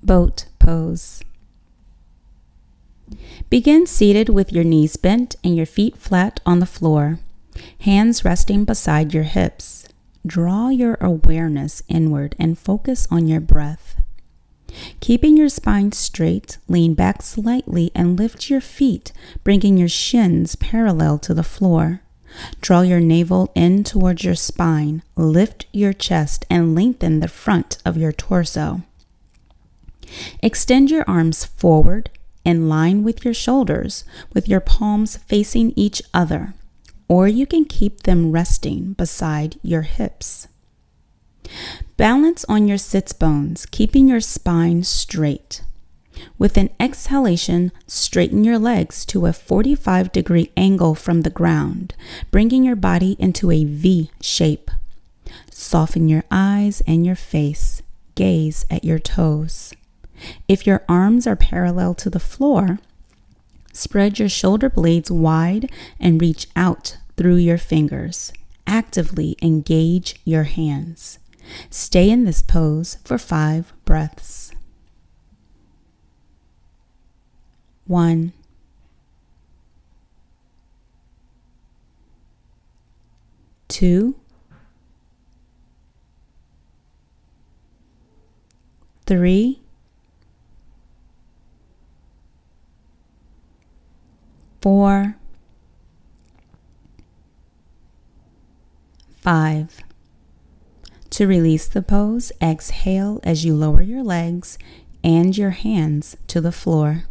Boat pose. Begin seated with your knees bent and your feet flat on the floor, hands resting beside your hips. Draw your awareness inward and focus on your breath. Keeping your spine straight, lean back slightly and lift your feet, bringing your shins parallel to the floor. Draw your navel in towards your spine, lift your chest, and lengthen the front of your torso. Extend your arms forward in line with your shoulders, with your palms facing each other, or you can keep them resting beside your hips. Balance on your sits bones, keeping your spine straight. With an exhalation, straighten your legs to a 45-degree angle from the ground, bringing your body into a V shape. Soften your eyes and your face. Gaze at your toes. If your arms are parallel to the floor, spread your shoulder blades wide and reach out through your fingers. Actively engage your hands. Stay in this pose for 5 breaths. 1, 2, 3, 4, 5. To release the pose, exhale as you lower your legs and your hands to the floor.